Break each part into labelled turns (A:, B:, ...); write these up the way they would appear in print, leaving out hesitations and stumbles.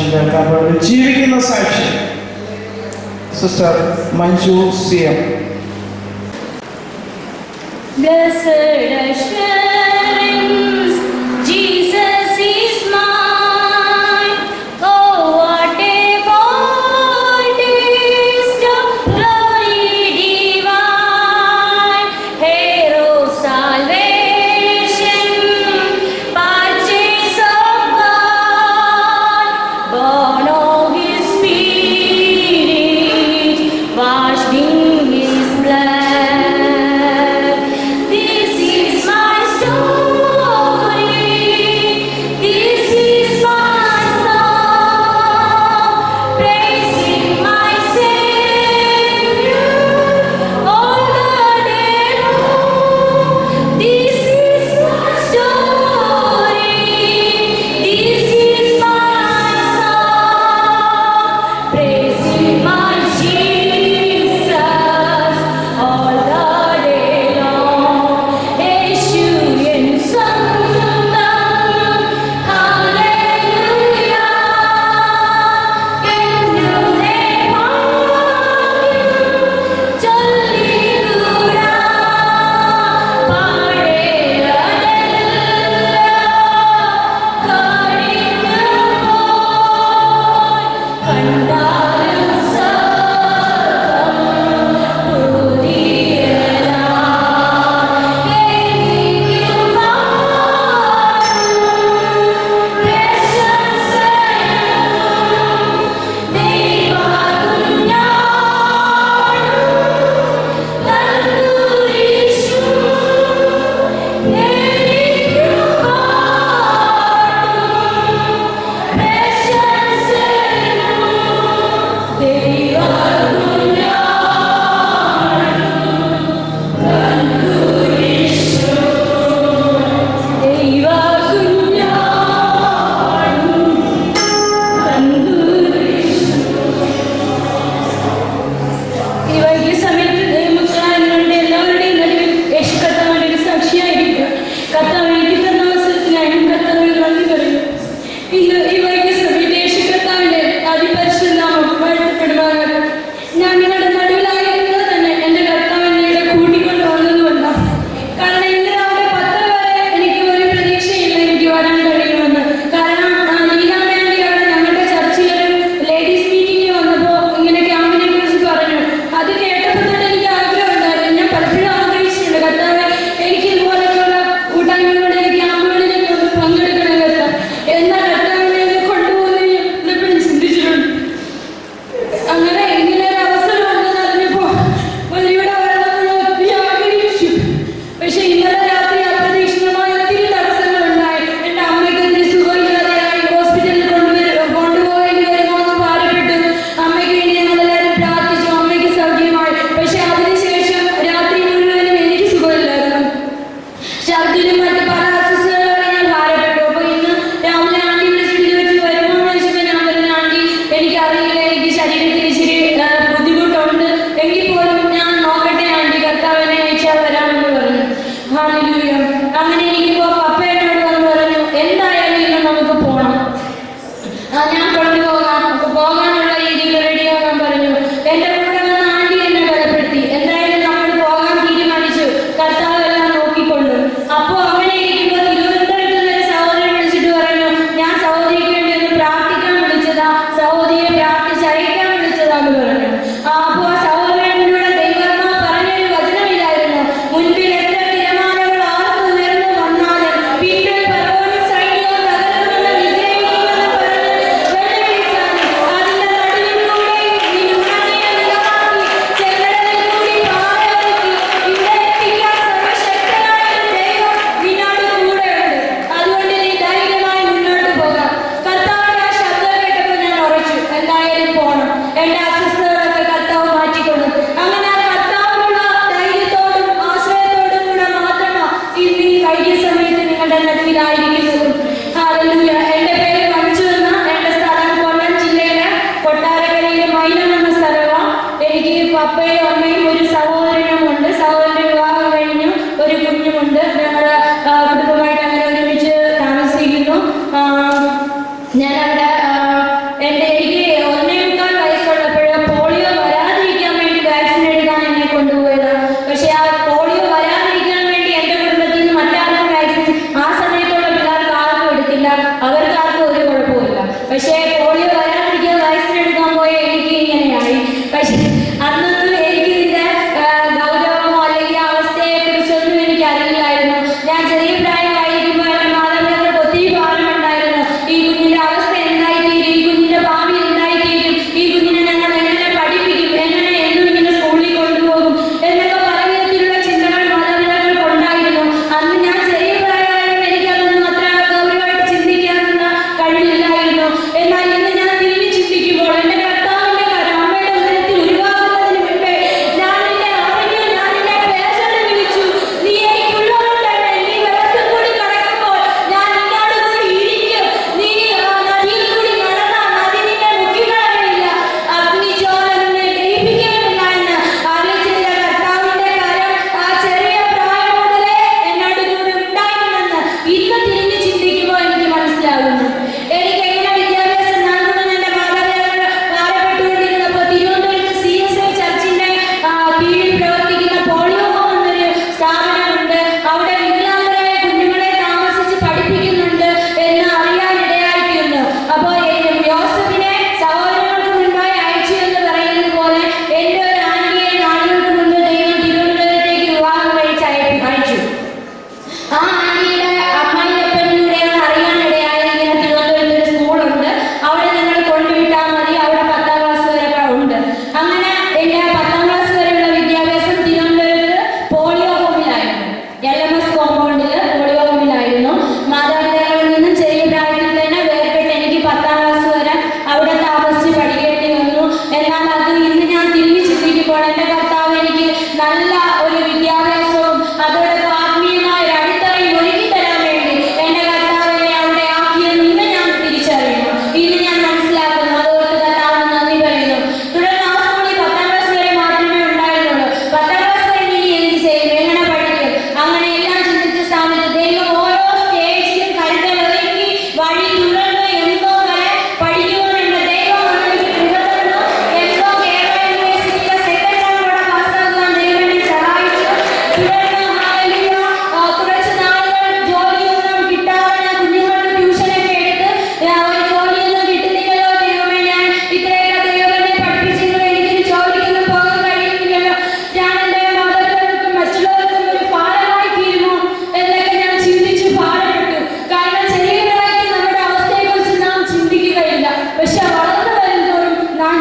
A: സാക്ഷ്യം കേൾക്കാൻ പോകുന്നത് ജീവിക്കുന്ന സാക്ഷ്യം sister Manju CM.
B: Blessed assurance, Jesus is mine. Oh, what a foretaste of glory divine, hero of salvation, purchase of God, born of His Spirit, washed in His blood.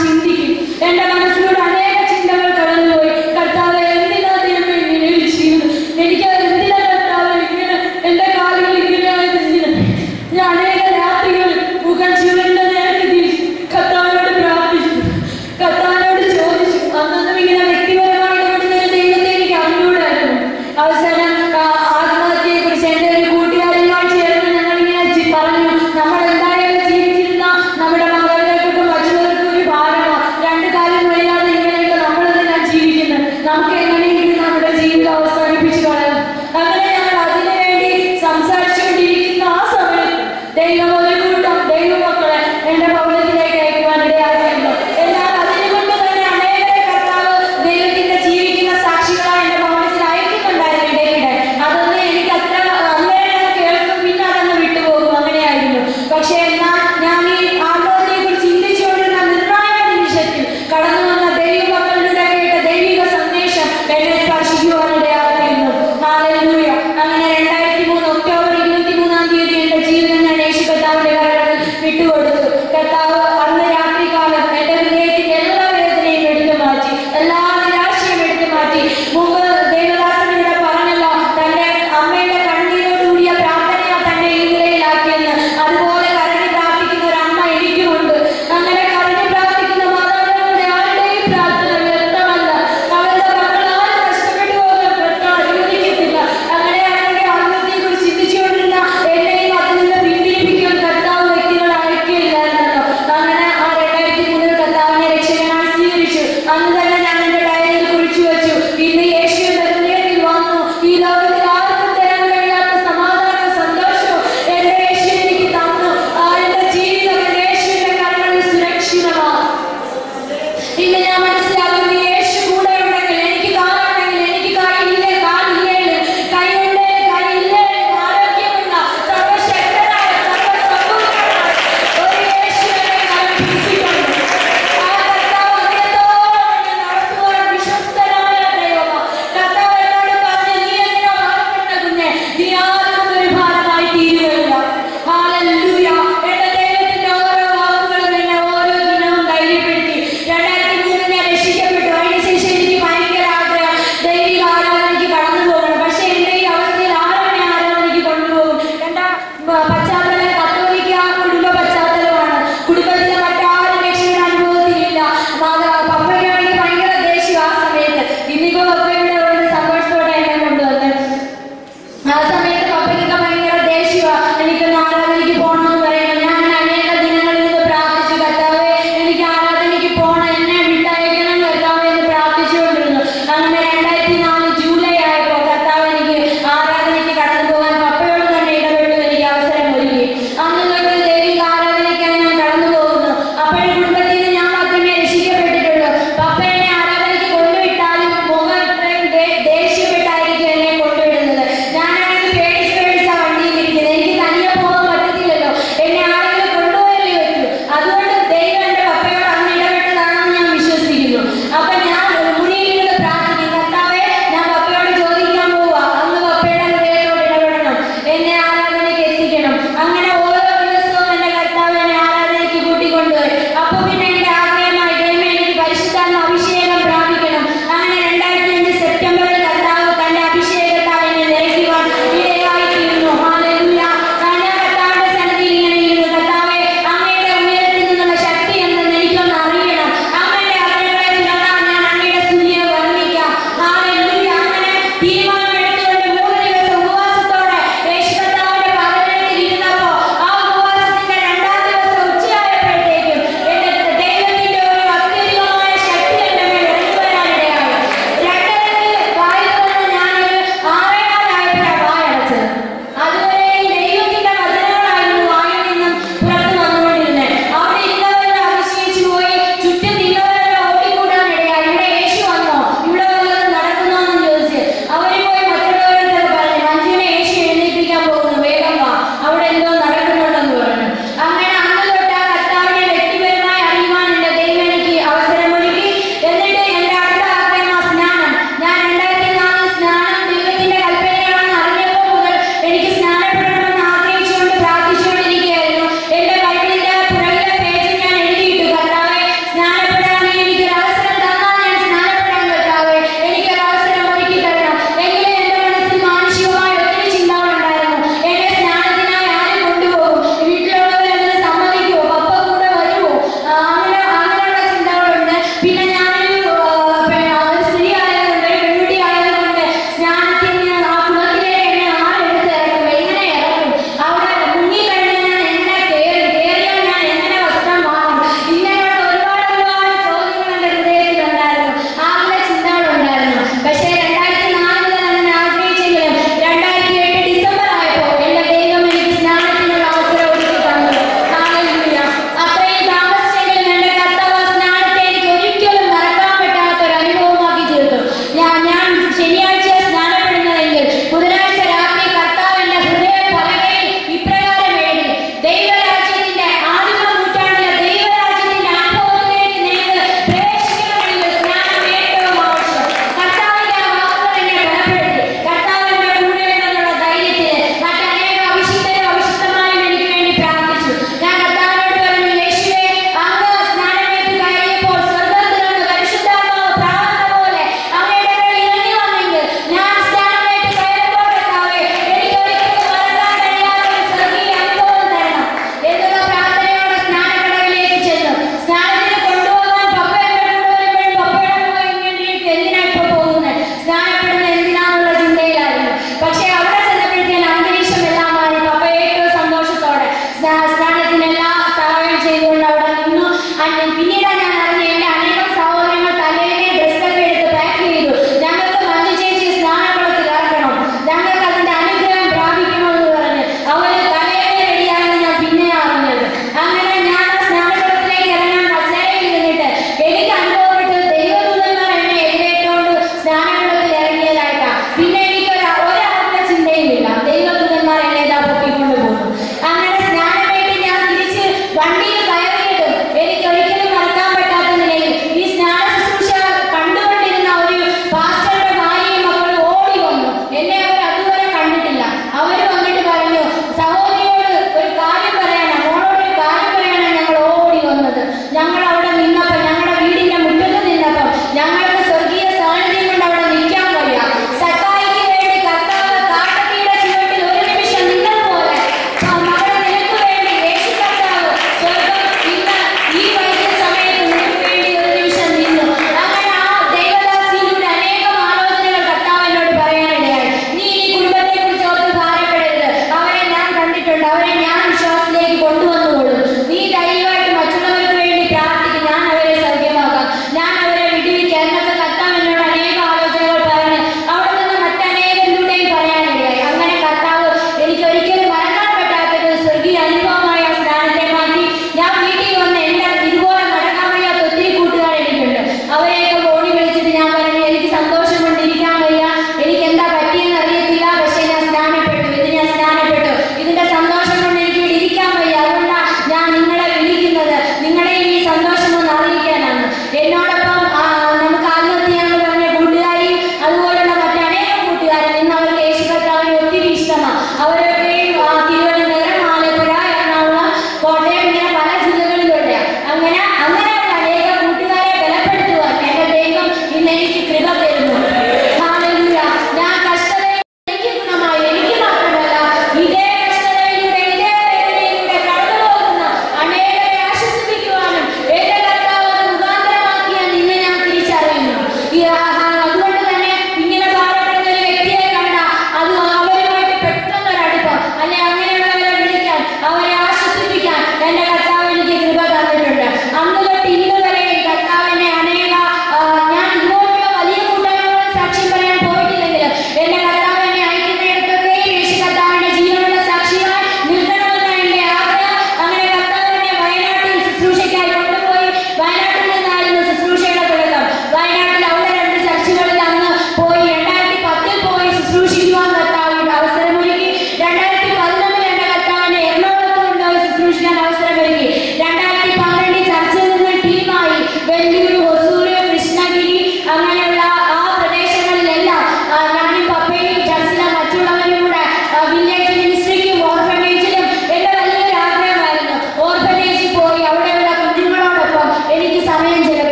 B: ചിന്തിക്കും. എന്റെ മനസ്സിലൂടെ അനേക ചിന്തകൾ കടന്നുപോയി. കർത്താവ് എന്തിനാ ദൈവമേ ഇങ്ങനെ ചെയ്യുന്നത്? എനിക്ക് എന്തിനാ കർത്താവ് ഇങ്ങനെ എന്റെ കാലുകൾ ഇങ്ങനെയായത്? ഞാൻ അനേക രാത്രികൾ മുഖം ചുവന്ന നേരത്തിൽ കർത്താവിനോട് പ്രാർത്ഥിച്ചു, കർത്താവിനോട് ചോദിച്ചു. അന്നൊന്നും ഇങ്ങനെ വ്യക്തിപരമായി ഇടപെടുന്ന ഒരു ദൈവത്തെ എനിക്ക് അറിഞ്ഞൂടായിരുന്നു. അവസാനം ആത്മഹത്യയെ കുറിച്ച് എന്റെ ഒരു കൂട്ടുകാരനുമായി ചേർന്ന് ഞങ്ങൾ ഇങ്ങനെ പറഞ്ഞു, നമ്മൾ എന്തായാലും ജീവിച്ചിരുന്ന നമ്മുടെ മാതാപിതാക്കൾക്കും മറ്റുള്ളവർക്കും ഒരു ഭാരമാണ്. രണ്ടു കാലം വയ്യാതെ ഇങ്ങനെയൊക്കെ നമ്മളെന്തിനാ ജീവിക്കുന്നത്? നമുക്ക് എങ്ങനെയെങ്കിലും നമ്മുടെ ജീവിതം അവസാനിപ്പിച്ചു കളയാം. അങ്ങനെ ഞങ്ങൾ അതിനു വേണ്ടി സംസാരിച്ചുകൊണ്ടിരിക്കുന്ന ആ സമയത്ത് ദൈവം ഒരു കൂട്ടം ദൈവമക്കളെ എന്റെ ഭവനത്തിലേക്ക് അയക്കുവാൻ ഇടയാക്കിയിരുന്നു. എന്നാൽ അതിനുകൊണ്ട് തന്നെ അനേകരെ കർത്താവ് ദൈവത്തിന്റെ ജീവിക്കുന്ന സാക്ഷികളായി എന്റെ ഭവനത്തിൽ അയക്കുന്നുണ്ടായിരുന്നു ഇടയ്ക്കിടെ. അതൊന്നും എനിക്ക് അത്ര അങ്ങനെ ഞാൻ കേൾക്കും, പിന്നെ അതങ്ങ് വിട്ടുപോകും, അങ്ങനെയായിരുന്നു. പക്ഷെ എന്നാൽ ഞാൻ ഈ ആത്മഹത്യയെ കുറിച്ച് ചിന്തിച്ചുകൊണ്ടിരുന്ന നിർണായക നിമിഷത്തിൽ കടന്നു വന്ന ദൈവമക്കളിലൂടെ കേട്ട ദൈവിക സന്ദേശം എന്നെ സ്പർശിക്കുവാൻ ഇടയാക്കിയിരുന്നു. ഹല്ലേലൂയ. അങ്ങനെ 2003 ഒക്ടോബർ 23 എന്റെ ജീവിതം ഞാൻ യേശു കർത്താവിന്റെ കരങ്ങളിൽ വിട്ടുകൊടുത്തു. കർത്താവ് അന്ന് രാത്രികാലം എന്റെ ഹൃദയത്തിന്റെ എല്ലാ വേദനയും എടുത്തു മാറ്റി, എല്ലാ നിരാശയും എടുത്തു മാറ്റി. മുമ്പ് ദേവദാസനിവിടെ പറഞ്ഞല്ലോ, തന്റെ അമ്മയുടെ കണ്ണീരോടുകൂടിയ പ്രാർത്ഥനയാ തന്നെ ഈ നിലയിലാക്കിയെന്ന്. അതുപോലെ കരഞ്ഞു പ്രാർത്ഥിക്കുന്ന ഒരു അമ്മ എനിക്കുമുണ്ട്. അങ്ങനെ കരഞ്ഞു പ്രാർത്ഥിക്കുന്ന മാതാപിതാക്കളുടെ ആരുടെയും പ്രാർത്ഥന വ്യർത്ഥമല്ല. അവരുടെ മക്കൾ ആരും നഷ്ടപ്പെട്ടു പോകാൻ കർത്താവ് അനുവദിക്കത്തില്ല. അങ്ങനെയാണെങ്കിൽ ആത്മഹത്യയെ കുറിച്ച് ചിന്തിച്ചുകൊണ്ടിരുന്ന എന്നെയും അതിൽ നിന്ന് പിന്തിരിപ്പിക്കാൻ കർത്താവ് വ്യക്തികളെ അയക്കുകയില്ലായിരുന്നല്ലോ. അങ്ങനെ ആ 2003 കർത്താവിനെ രക്ഷകനായി സ്വീകരിച്ചു. അന്ന് തന്നെ ഞാൻ എന്റെ ഡയറിയിൽ കുറിച്ചു വെച്ചു, ഇന്ന് യേശു എന്റെ ഹൃദയത്തിൽ വന്നു. ഈ ലോകത്തിൽ ആർക്കും തരാൻ കഴിയാത്ത സമാധാനവും സന്തോഷവും എന്റെ യേശു എനിക്ക് തന്നു. എന്റെ ജീവിതം എന്റെ യേശുവിന്റെ കരങ്ങളിൽ സുരക്ഷിതമാണ്. ഇന്ന് ഞാൻ മനസ്സിലാക്കുന്നു, യേശു കൂടെ ഉണ്ടെങ്കിൽ, എനിക്ക് കാലുണ്ടെങ്കിൽ, എനിക്ക് കൈയില്ലേ കാലില്ലേലും, കൈയുണ്ടേ കൈയില്ലേലും ആരോഗ്യമുള്ള സർവശക്തനായ സർവസമ്പൂർണ്ണനായ ഒരു യേശു എന്നെ കരം പിടിച്ചിട്ടുണ്ട്. ആ കർത്താവ് അങ്ങേയറ്റം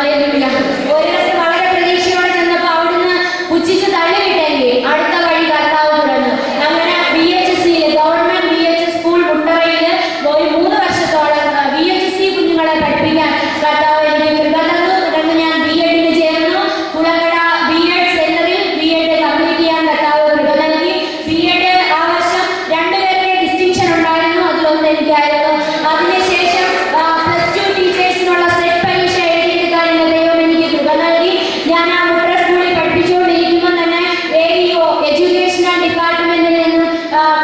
B: ഹല്ലേലൂയ. ഒരിടത്ത് വളരെ പ്രതീക്ഷയോടെ ചെന്നപ്പോൾ അവിടുന്ന് പുച്ഛിച്ച് തള്ളിവിട്ടെങ്കിൽ അടുത്ത വഴി കർത്താവ് തുറന്നു. അങ്ങനെ VHSC ഗവൺമെന്റ് VHS സ്കൂൾ മുട്ടറയിൽ പോയി 3 വർഷത്തോളം VHSC കുഞ്ഞുങ്ങളെ പഠിപ്പിക്കാൻ കർത്താവ് എനിക്ക് കൃപ തന്നു. തുടർന്ന് ഞാൻ B.Ed ചേർന്നു. കുളങ്ങര B.Ed സെന്ററിൽ B.Ed കംപ്ലീറ്റ് ചെയ്യാൻ കർത്താവ് കൃപ നൽകി. B.Ed ആ വർഷം 2 പേരുടെ ഡിസ്റ്റിങ്ഷൻ ഉണ്ടായിരുന്നു. അതിലൊന്ന് എനിക്കായിരുന്നു. അതിനുശേഷം +2 ടീച്ചേഴ്സിനുള്ള സെറ്റ് പരീക്ഷ എഴുതിയെടുക്കാൻ ദൈവം എനിക്ക് കൃപ നൽകി. ഞാൻ ആ മുട്ടറ സ്കൂളിൽ പഠിപ്പിച്ചുകൊണ്ടിരിക്കുമ്പോൾ തന്നെ AEO എഡ്യൂക്കേഷണൽ ഡിപ്പാർട്ട്മെന്റിൽ നിന്നും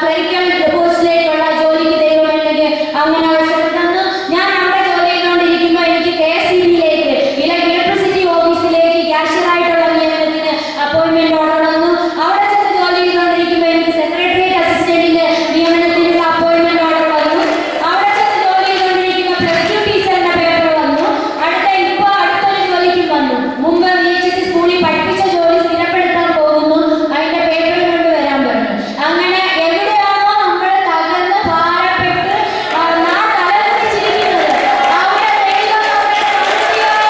B: ക്ലറിക്കൽ പോസ്റ്റിലേക്കുള്ള ജോലിക്ക് ദൈവം എനിക്ക് അങ്ങനെ അവസരം തന്നു. ഞാൻ അവിടെ ജോലി ചെയ്തുകൊണ്ടിരിക്കുമ്പോൾ എനിക്ക് KSEB-യിലേക്ക് ഇലക്ട്രിസിറ്റി ഓഫീസിലേക്ക് ക്യാഷ്യറായിട്ടുള്ള നിയമനത്തിന് അപ്പോയിന്റ്മെന്റ് ഓർഡർ വന്നു. അവിടെ ചെന്ന് ജോലി ചെയ്തുകൊണ്ടിരിക്കുമ്പോൾ എനിക്ക് സെക്രട്ടേറിയറ്റ് അസിസ്റ്റന്റിന്റെ നിയമനത്തിനുള്ള അപ്പോയിന്റ്മെന്റ് ഓർഡർ വന്നു. അവിടെ ചെന്ന് ജോലി ചെയ്തുകൊണ്ടിരിക്കുമ്പോൾ +2 ടീച്ചറിന്റെ പേപ്പർ വന്നു. അടുത്തൊരു ജോലിക്കും വന്നു. മുമ്പ് VHS സ്കൂളിൽ പഠിപ്പിച്ച ജോലി സ്ഥിരപ്പെടുത്താൻ പോകുന്നു. അതിന്റെ പേപ്പർ കൊണ്ടുവരാൻ പറഞ്ഞു. അങ്ങനെ എവിടെയാണോ നമ്മൾ തകർന്ന് ഭാരപ്പെട്ട് നാം തലകുനിച്ചിരിക്കുന്നത് അവിടെ ദൈവം നമ്മളെ സമൃദ്ധിയോടെ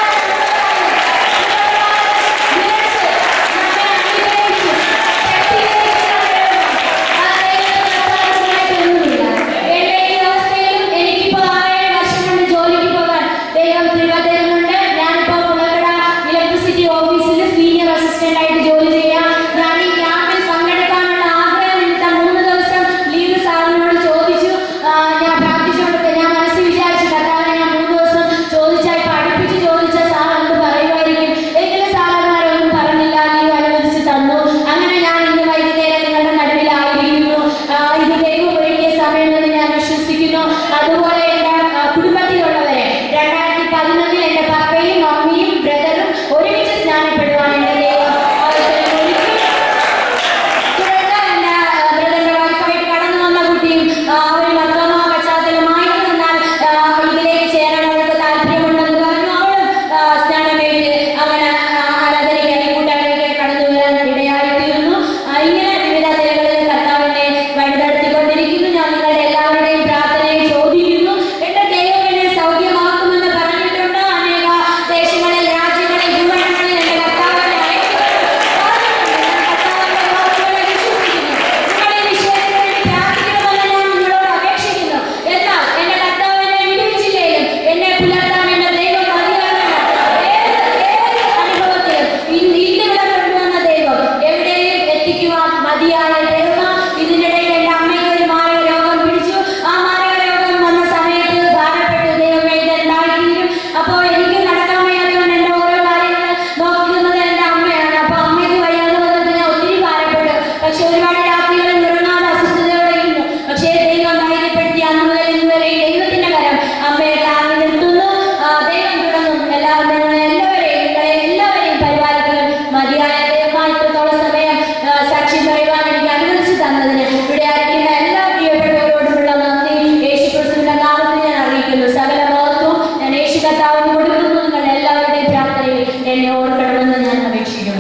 B: എനിക്കിപ്പോ 6-7 വർഷം കൊണ്ട് ജോലിക്ക് പോകാൻ ദൈവം കൃപ തരുന്നുണ്ട്. ഞാനിപ്പോ കുളക്കട ഇലക്ട്രിസിറ്റി ഓഫീസിൽ സീനിയർ അസിസ്റ്റന്റ് ആയിട്ട് ജോലി ചെയ്യാം. ഞാൻ ഈ ക്യാമ്പിൽ പങ്കെടുക്കാനുള്ള ആഗ്രഹം നിമിത്തം 3 ദിവസം ലീവ് സാറിനോട് ചോദിച്ചു. ഞാൻ പ്രാർത്ഥിച്ചുകൊടുത്ത് ഞാൻ മനസ്സിൽ വിചാരിച്ചു കർത്താവിനെ ഞാൻ 3 ദിവസം ചോദിച്ചാൽ പഠിപ്പിച്ച് ചോദിച്ചാൽ സാർ എന്ത് പറയുമായിരിക്കും. എങ്കിലും സാറന്മാരൊന്നും പറഞ്ഞില്ല. ലീവ് അനുവദിച്ച് തന്നു. അങ്ങനെ ഞാൻ ഇന്ന് വൈകുന്നേരം നിങ്ങളുടെ നടുവിലായിരിക്കുന്നു. ഇത് ദൈവം ഒരുക്കിയ സമയമെന്ന് ഞാൻ വിശ്വസിക്കുന്നു. അതുപോലെ എൻ്റെ കുടുംബത്തിലുള്ളവരെ 2011 എൻ്റെ പപ്പയും മമ്മിയും ബ്രദറും ഒരുമിച്ച് സ്നാനപ്പെടുവാൻ എൻ്റെ ദൈവം അവസരം ഒരുക്കി. തുടർന്ന് എൻ്റെ ബ്രദറിന്റെ വൈഫായിട്ട് കടന്നു വന്ന കുട്ടിയും അവർ മർദ്ദമ പശ്ചാത്തലമായിരുന്നാൽ ഇതിലേക്ക് ചേരാൻ അവർക്ക് താല്പര്യമുണ്ടെന്ന് പറഞ്ഞു. അവളും സ്നാനമേറ്റ് അങ്ങനെ ആരാധനയ്ക്കായി കൂട്ടായ്മയ്ക്ക് കടന്നു വരാൻ ഇടയായിത്തീർന്നു. ഇങ്ങനെ വിവിധ നിലകളിൽ കർത്താവിനെ വഴിനടത്തിക്കൊണ്ടിരിക്കുന്നു. ഞാൻ നിങ്ങളുടെ എല്ലാവരുടെയും പ്രാർത്ഥനയെ ചോദിക്കുന്നു. എന്റെ ദൈവം എന്നെ സൗഖ്യമാക്കുമെന്ന് പറഞ്ഞിട്ടുണ്ട്. അനേക ദേശങ്ങളിൽ രാജ്യങ്ങളിൽ ഭൂഖണ്ഡങ്ങളിൽ എന്റെ കർത്താവിനെ കർത്താവിന്റെ വാക്കുകളെ വിശ്വസിക്കുന്നു. നിങ്ങൾ ഈ വിഷയത്തിന് വേണ്ടി പ്രാർത്ഥിക്കണമെന്ന് ഞാൻ നിങ്ങളോട് അപേക്ഷിക്കുന്നു. എന്നാൽ എന്റെ കർത്താവിനെ വിടുവിച്ചില്ലേലും എന്നെ പുലർത്താൻ എന്റെ ദൈവം മതിയാകണം. ഏതൊരു അനുഭവത്തിലും ഇന്നിവിടെ കൊണ്ടുവന്ന ദൈവം എവിടെയും എത്തിക്കുവാൻ മതിയായ ദൈവം. ഇതിനിടയിൽ എന്റെ അമ്മയ്ക്ക് ഒരു മാരക രോഗം പിടിച്ചു. ആ മാരക രോഗം വന്ന സമയത്ത് ഭാരപ്പെട്ട് ദൈവം എഴുതണ്ടായിത്തീരും. അപ്പോൾ എനിക്ക് നടക്കാൻ വയ്യാത്തതുകൊണ്ട് എന്റെ ഓരോ കാര്യങ്ങൾ നോക്കുന്നത് എന്റെ അമ്മയാണ്. അപ്പൊ അമ്മയ്ക്ക് വയ്യാതെ വന്നിട്ട് ഞാൻ ഒത്തിരി ഭാരപ്പെട്ടു. പക്ഷെ ഒരുപാട് രാത്രികളിൽ നിറങ്ങാതെ അസ്വസ്ഥതയോടെ ഇരുന്നു. പക്ഷേ ദൈവം ധൈര്യപ്പെടുത്തി അന്ന് മുതൽ ഇന്ന് വരെ ദൈവത്തിന്റെ കരം അമ്മയെ താങ്ങി നിർത്തുന്നു. ദൈവം തുടർന്നും നിങ്ങളെ എല്ലാവരെയും പരിപാലിക്കുകയും മതിയായ ദൈവമായി ഇത്രത്തോളം സമയം സാക്ഷ്യം പറയുവാൻ എനിക്ക് അനുവദിച്ചു തന്നതിന് ഇവിടെ ആയിരിക്കുന്ന എല്ലാ പ്രിയപ്പെട്ടവരോടുമുള്ള നന്ദി യേശുക്രിസ്തുവിന്റെ നാമത്തിൽ ഞാൻ അറിയിക്കുന്നു. സകല മഹത്വവും ഞാൻ യേശു കർത്താവിന് കൊടുക്കുന്നു. നിങ്ങളുടെ എല്ലാവരുടെയും പ്രാർത്ഥനയിൽ എന്നെ ഓർക്കണമെന്ന് ഞാൻ അപേക്ഷിക്കുന്നു.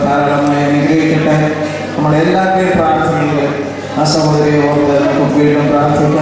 A: ധാരാളമായി അനുഗ്രഹിക്കട്ടെ. നമ്മളെല്ലാവരുടെയും പ്രാർത്ഥനയിൽ ആ സഹോദരിയെ ഓർത്ത് നമുക്ക് വീണ്ടും പ്രാർത്ഥിക്കാം.